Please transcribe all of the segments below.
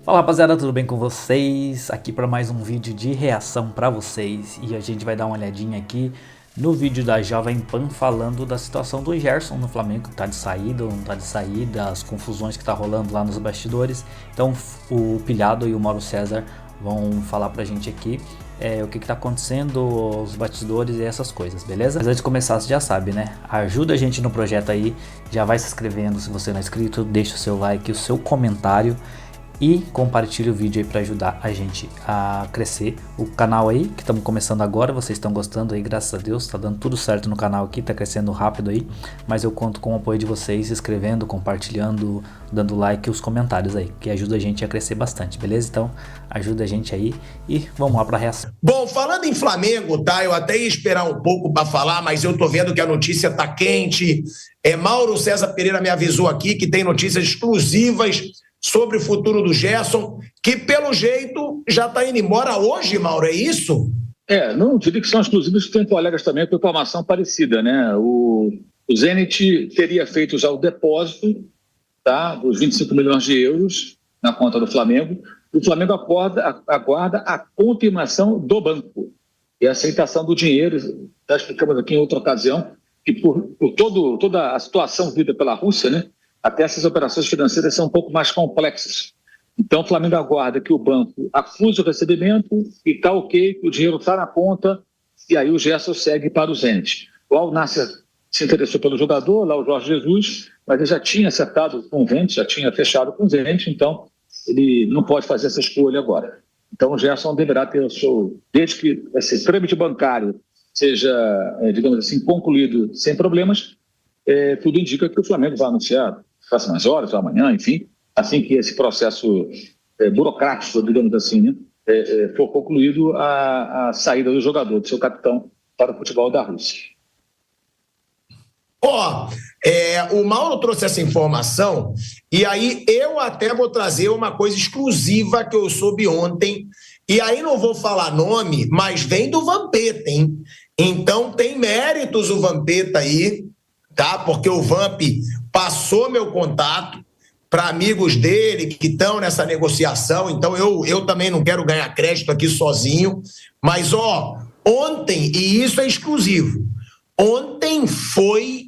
Fala rapaziada, tudo bem com vocês? Aqui para mais um vídeo de reação para vocês e a gente vai dar uma olhadinha aqui no vídeo da Jovem Pan falando da situação do Gerson no Flamengo, tá de saída ou não tá de saída, as confusões que tá rolando lá nos bastidores. Então o Pilhado e o Mauro César vão falar pra gente aqui o que tá acontecendo, os bastidores e essas coisas, beleza? Mas antes de começar, você já sabe, né? Ajuda a gente no projeto aí, já vai se inscrevendo se você não é inscrito, deixa o seu like, o seu comentário e compartilhe o vídeo aí para ajudar a gente a crescer o canal aí, que estamos começando agora. Vocês estão gostando aí, graças a Deus, tá dando tudo certo no canal aqui, tá crescendo rápido aí, mas eu conto com o apoio de vocês, se inscrevendo, compartilhando, dando like e os comentários aí, que ajuda a gente a crescer bastante, beleza? Então ajuda a gente aí e vamos lá para a reação. Bom, falando em Flamengo, tá? Eu até ia esperar um pouco para falar, mas eu tô vendo que a notícia tá quente. Mauro César Pereira me avisou aqui que tem notícias exclusivas sobre o futuro do Gerson, que pelo jeito já está indo embora hoje, Mauro, é isso? Não diria que são exclusivos, tem colegas também com reclamação parecida, né? O Zenit teria feito já o depósito, tá, dos 25 milhões de euros na conta do Flamengo. O Flamengo aguarda a confirmação do banco e a aceitação do dinheiro. Já explicamos aqui em outra ocasião que por toda a situação vivida pela Rússia, né? Até essas operações financeiras são um pouco mais complexas. Então, o Flamengo aguarda que o banco acuse o recebimento e está ok, que o dinheiro está na conta, e aí o Gerson segue para o Zenit. O Al Nassr se interessou pelo jogador, lá o Jorge Jesus, mas ele já tinha acertado com o Zenit, já tinha fechado com o Zenit, então ele não pode fazer essa escolha agora. Então, o Gerson deverá ter o seu, desde que esse trâmite bancário seja, digamos assim, concluído sem problemas, tudo indica que o Flamengo vai anunciar próximas horas, ou amanhã, enfim, assim que esse processo burocrático, digamos assim, né, for concluído, a saída do jogador, do seu capitão, para o futebol da Rússia. O Mauro trouxe essa informação e aí eu até vou trazer uma coisa exclusiva que eu soube ontem, e aí não vou falar nome, mas vem do Vampeta, hein? Então tem méritos o Vampeta aí, tá? Porque o Vamp passou meu contato para amigos dele que estão nessa negociação, então eu também não quero ganhar crédito aqui sozinho, mas ontem, e isso é exclusivo, ontem foi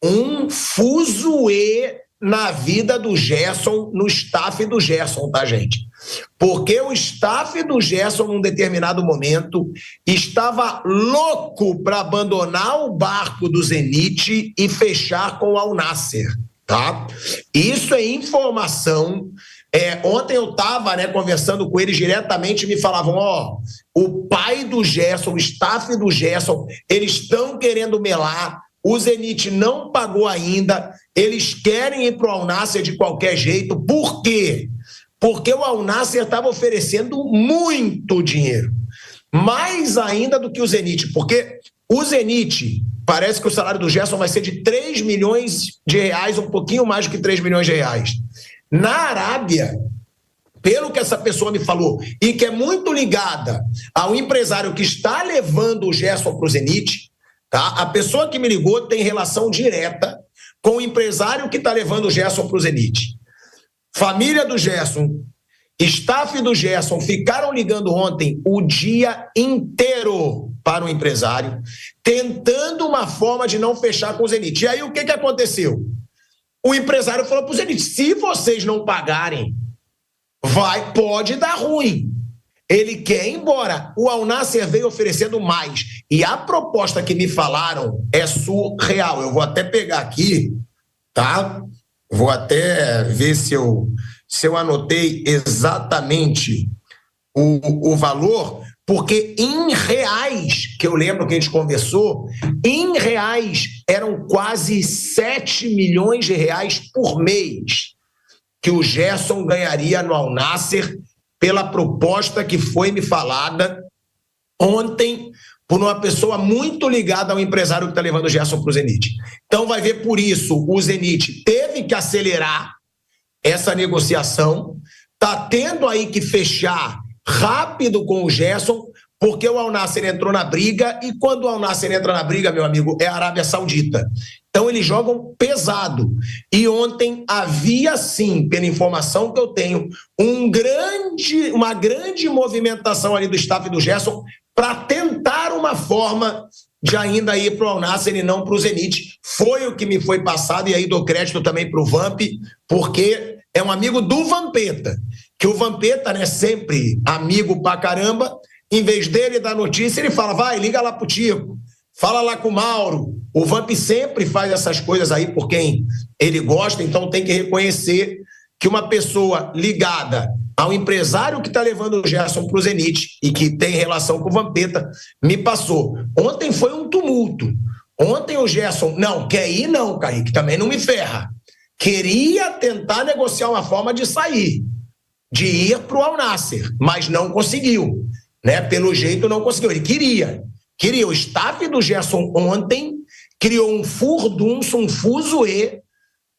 um fuzuê na vida do Gerson, no staff do Gerson, tá, gente? Porque o staff do Gerson, num determinado momento, estava louco para abandonar o barco do Zenit e fechar com o Al Nassr, tá? Isso é informação. Ontem eu estava, né, conversando com eles diretamente e me falavam, o pai do Gerson, o staff do Gerson, eles estão querendo melar, o Zenit não pagou ainda, eles querem ir para o Al Nassr de qualquer jeito. Por quê? Porque o Al Nassr estava oferecendo muito dinheiro, mais ainda do que o Zenit, porque o Zenit, parece que o salário do Gerson vai ser de 3 milhões de reais, um pouquinho mais do que 3 milhões de reais. Na Arábia, pelo que essa pessoa me falou, e que é muito ligada ao empresário que está levando o Gerson para o Zenit, tá? A pessoa que me ligou tem relação direta com o empresário que está levando o Gerson para o Zenit. Família do Gerson, staff do Gerson ficaram ligando ontem o dia inteiro para o empresário, tentando uma forma de não fechar com o Zenit. E aí o que aconteceu? O empresário falou para o Zenit, se vocês não pagarem, pode dar ruim. Ele quer ir embora. O Al Nassr veio oferecendo mais. E a proposta que me falaram é surreal. Eu vou até pegar aqui, tá? Vou até ver se eu anotei exatamente o valor, porque em reais, que eu lembro que a gente conversou, em reais eram quase 7 milhões de reais por mês que o Gerson ganharia no Al Nassr pela proposta que foi me falada ontem por uma pessoa muito ligada ao empresário que está levando o Gerson para o Zenit. Então vai ver, por isso o Zenit teve que acelerar essa negociação, está tendo aí que fechar rápido com o Gerson, porque o Al Nassr entrou na briga, e quando o Al Nassr entra na briga, meu amigo, é a Arábia Saudita. Então eles jogam pesado. E ontem havia sim, pela informação que eu tenho, uma grande movimentação ali do staff do Gerson para tentar uma forma de ainda ir para o Al Nassr e não para o Zenit. Foi o que me foi passado, e aí dou crédito também para o Vamp, porque é um amigo do Vampeta, que o Vampeta, né, sempre amigo pra caramba, em vez dele dar notícia, ele fala, vai, liga lá pro Tico, fala lá com o Mauro. O Vamp sempre faz essas coisas aí por quem ele gosta, então tem que reconhecer que uma pessoa ligada ao empresário que está levando o Gerson para o Zenit e que tem relação com o Vampeta, me passou. Ontem foi um tumulto. Ontem o Gerson, não, quer ir não, Kaique, também não me ferra. Queria tentar negociar uma forma de sair, de ir para o Al Nassr, mas não conseguiu. Né? Pelo jeito não conseguiu. Ele queria. O staff do Gerson ontem criou um furdunço, um fuzuê,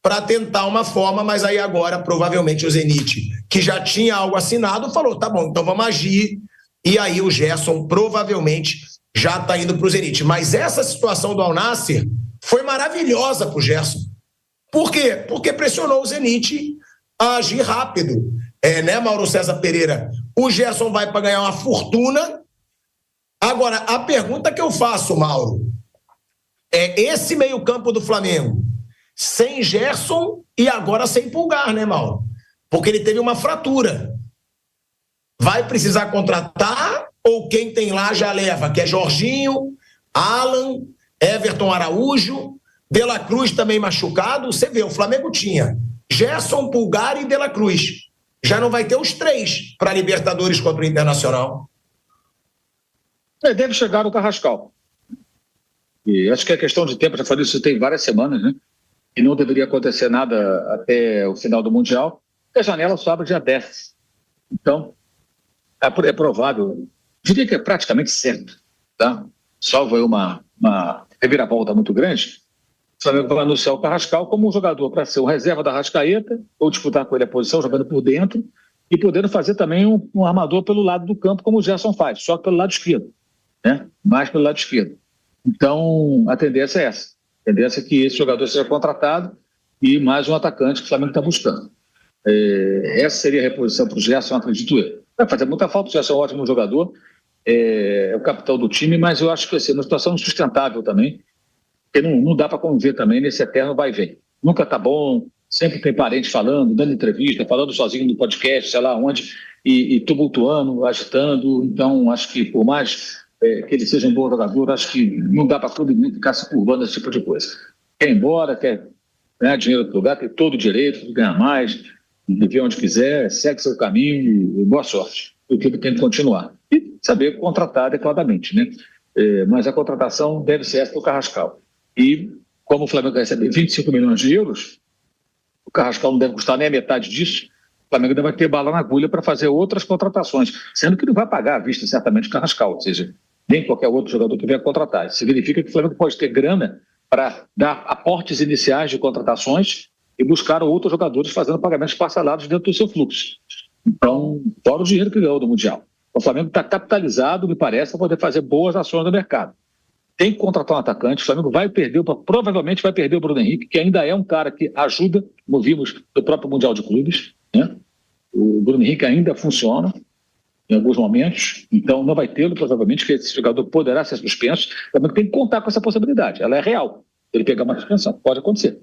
para tentar uma forma, mas aí agora provavelmente o Zenit, que já tinha algo assinado, falou, tá bom, então vamos agir, e aí o Gerson provavelmente já está indo para o Zenit. Mas essa situação do Al Nassr foi maravilhosa para o Gerson. Por quê? Porque pressionou o Zenit a agir rápido. Né, Mauro César Pereira? O Gerson vai para ganhar uma fortuna. Agora, a pergunta que eu faço, Mauro, é esse meio-campo do Flamengo sem Gerson e agora sem Pulgar, né, Mauro? Porque ele teve uma fratura. Vai precisar contratar ou quem tem lá já leva? Que é Jorginho, Alan, Everton Araújo, De La Cruz também machucado. Você vê, o Flamengo tinha Gerson, Pulgar e De La Cruz. Já não vai ter os 3 para Libertadores contra o Internacional. Deve chegar o Carrascal. E acho que é questão de tempo, já falei isso tem várias semanas, né? E não deveria acontecer nada até o final do Mundial, porque a janela só abre dia 10. Então, é provável, diria que é praticamente certo, tá? Salvo aí uma reviravolta muito grande, o Flamengo vai anunciar o Carrascal como um jogador para ser o reserva da Arrascaeta, ou disputar com ele a posição, jogando por dentro, e podendo fazer também um armador pelo lado do campo, como o Gerson faz, só pelo lado esquerdo, né? Mais pelo lado esquerdo. Então, a tendência é essa. A tendência é que esse jogador seja contratado e mais um atacante que o Flamengo está buscando. Essa seria a reposição para o Gerson, acredito eu. Vai fazer muita falta, o Gerson é um ótimo jogador, é o capitão do time, mas eu acho que assim, é uma situação insustentável também, porque não dá para conviver também nesse eterno vai e vem. Nunca está bom, sempre tem parente falando, dando entrevista, falando sozinho no podcast, sei lá onde, e tumultuando, agitando. Então, acho que por mais que ele seja um bom jogador, acho que não dá para todo mundo ficar se curvando esse tipo de coisa. Quer ir embora, quer ganhar dinheiro do lugar, tem todo o direito de ganhar mais, viver onde quiser, segue seu caminho e boa sorte. O que ele tem que continuar. E saber contratar adequadamente, né? Mas a contratação deve ser essa para o Carrascal. E como o Flamengo vai receber 25 milhões de euros, o Carrascal não deve custar nem a metade disso, o Flamengo ainda vai ter bala na agulha para fazer outras contratações, sendo que não vai pagar à vista certamente o Carrascal, ou seja, nem qualquer outro jogador que venha contratar. Isso significa que o Flamengo pode ter grana para dar aportes iniciais de contratações e buscar outros jogadores fazendo pagamentos parcelados dentro do seu fluxo. Então, fora o dinheiro que ganhou do Mundial. O Flamengo está capitalizado, me parece, para poder fazer boas ações no mercado. Tem que contratar um atacante, o Flamengo provavelmente vai perder o Bruno Henrique, que ainda é um cara que ajuda, como vimos no próprio Mundial de Clubes, né? O Bruno Henrique ainda funciona em alguns momentos, então não vai tê-lo, provavelmente, que esse jogador poderá ser suspenso. O Flamengo tem que contar com essa possibilidade, ela é real. Ele pegar uma suspensão, pode acontecer,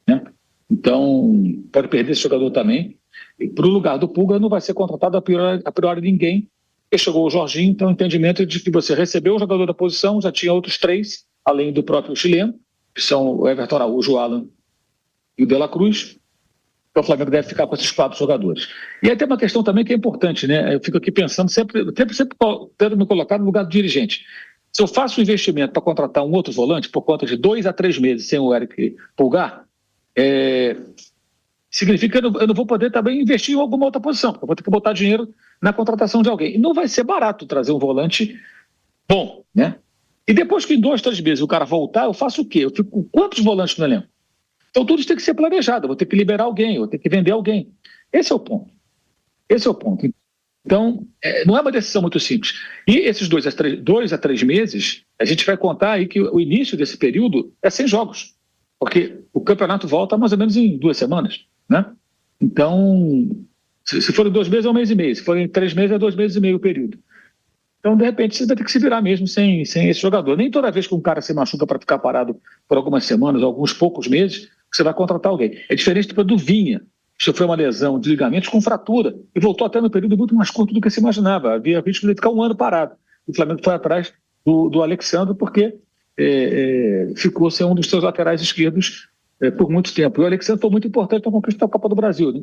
né? Então, pode perder esse jogador também. E para o lugar do Pulga não vai ser contratado a priori ninguém, porque chegou o Jorginho, então o entendimento é de que você recebeu o jogador da posição, já tinha outros 3, além do próprio chileno, que são o Everton Araújo, o Alan e o De La Cruz. Então o Flamengo deve ficar com esses 4 jogadores. E aí tem uma questão também que é importante, né? Eu fico aqui pensando, sempre tento me colocar no lugar do dirigente. Se eu faço um investimento para contratar um outro volante por conta de 2 a 3 meses sem o Eric Pulgar, significa que eu não vou poder também investir em alguma outra posição. Eu vou ter que botar dinheiro na contratação de alguém. E não vai ser barato trazer um volante bom, né? E depois que em 2, 3 meses o cara voltar, eu faço o quê? Eu fico com quantos volantes no elenco? Então tudo isso tem que ser planejado. Eu vou ter que liberar alguém, eu vou ter que vender alguém. Esse é o ponto. Então, não é uma decisão muito simples. E esses 2 a 3 meses, a gente vai contar aí que o início desse período é sem jogos. Porque o campeonato volta mais ou menos em 2 semanas, né? Então, se forem 2 meses, é 1 mês e meio. Se forem 3 meses, é 2 meses e meio o período. Então, de repente, você vai ter que se virar mesmo sem esse jogador. Nem toda vez que um cara se machuca para ficar parado por algumas semanas, alguns poucos meses, você vai contratar alguém. É diferente do Vinha, que sofreu uma lesão de ligamentos com fratura e voltou até no período muito mais curto do que se imaginava. Havia risco de ficar 1 ano parado. O Flamengo foi atrás do Alexandre porque ficou sem um dos seus laterais esquerdos por muito tempo. E o Alexandre foi muito importante na conquista da Copa do Brasil, né?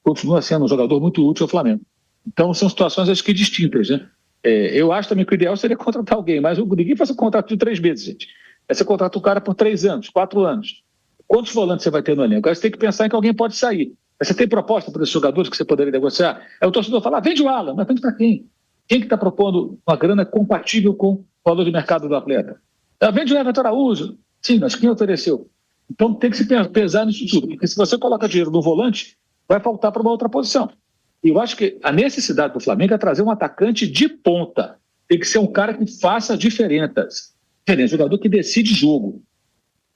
Continua sendo um jogador muito útil ao Flamengo. Então, são situações, acho que distintas, né? Eu acho também que o ideal seria contratar alguém, mas ninguém faz um contrato de 3 meses, gente. Você contrata o cara por 3 anos, 4 anos. Quantos volantes você vai ter no elenco? Aí você tem que pensar em que alguém pode sair. Aí você tem proposta para esses jogadores que você poderia negociar? Aí o torcedor fala, vende o Alan, mas vende para quem? Quem que está propondo uma grana compatível com o valor de mercado do atleta? Vende o Everton Araújo. Sim, mas quem ofereceu? Então tem que se pesar nisso tudo, porque se você coloca dinheiro no volante, vai faltar para uma outra posição. E eu acho que a necessidade do Flamengo é trazer um atacante de ponta. Tem que ser um cara que faça diferença. Jogador que decide jogo.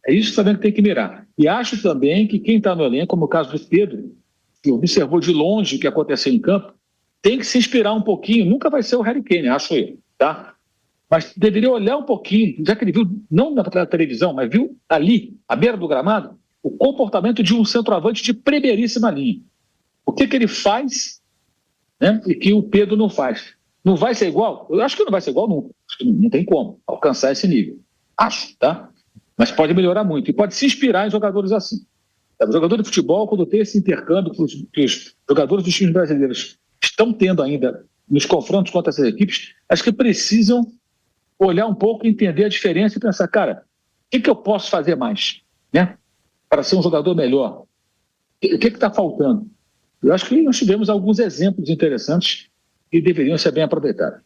É isso que o Flamengo tem que mirar. E acho também que quem está no elenco, como o caso do Pedro, que observou de longe o que aconteceu em campo, tem que se inspirar um pouquinho. Nunca vai ser o Harry Kane, acho eu, tá? Mas deveria olhar um pouquinho, já que ele viu, não na televisão, mas viu ali, à beira do gramado, o comportamento de um centroavante de primeiríssima linha. O que ele faz, né, e que o Pedro não faz. Não vai ser igual? Eu acho que não vai ser igual nunca. Acho que não tem como alcançar esse nível. Acho, tá? Mas pode melhorar muito. E pode se inspirar em jogadores assim. O jogador de futebol, quando tem esse intercâmbio que os jogadores dos times brasileiros estão tendo ainda nos confrontos contra essas equipes, acho que precisam olhar um pouco, entender a diferença e pensar, cara, o que eu posso fazer mais, né, para ser um jogador melhor? O que está faltando? Eu acho que nós tivemos alguns exemplos interessantes que deveriam ser bem aproveitados.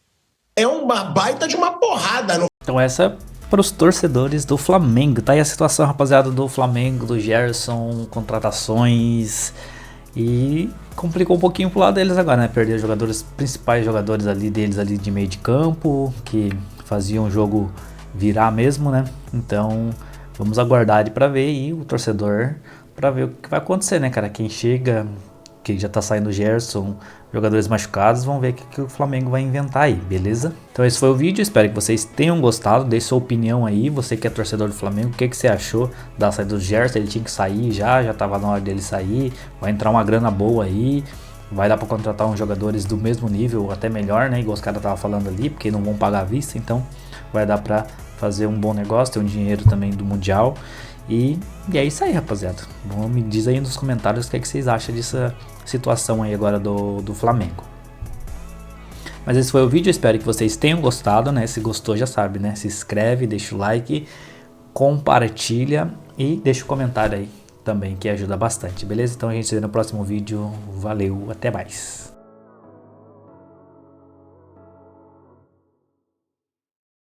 É uma baita de uma porrada. Então essa para os torcedores do Flamengo. Tá aí a situação, rapaziada, do Flamengo, do Gerson, contratações, e complicou um pouquinho pro lado deles agora, né? Perder os jogadores, principais jogadores ali deles ali de meio de campo, que faziam o jogo virar mesmo, né? Então vamos aguardar ele para ver, e o torcedor para ver o que vai acontecer, né, cara? Quem chega, que já tá saindo o Gerson, jogadores machucados, vamos ver o que o Flamengo vai inventar aí, beleza? Então esse foi o vídeo, espero que vocês tenham gostado, deixe sua opinião aí, você que é torcedor do Flamengo, o que você achou da saída do Gerson? Ele tinha que sair já tava na hora dele sair, vai entrar uma grana boa aí, vai dar para contratar uns jogadores do mesmo nível, até melhor, né, igual os caras estavam falando ali, porque não vão pagar à vista, então vai dar para fazer um bom negócio, ter um dinheiro também do Mundial. E é isso aí, rapaziada. Bom, me diz aí nos comentários o que vocês acham dessa situação aí agora do Flamengo. Mas esse foi o vídeo, espero que vocês tenham gostado, né? Se gostou, já sabe, né? Se inscreve, deixa o like, compartilha e deixa o comentário aí também, que ajuda bastante, beleza? Então a gente se vê no próximo vídeo. Valeu, até mais.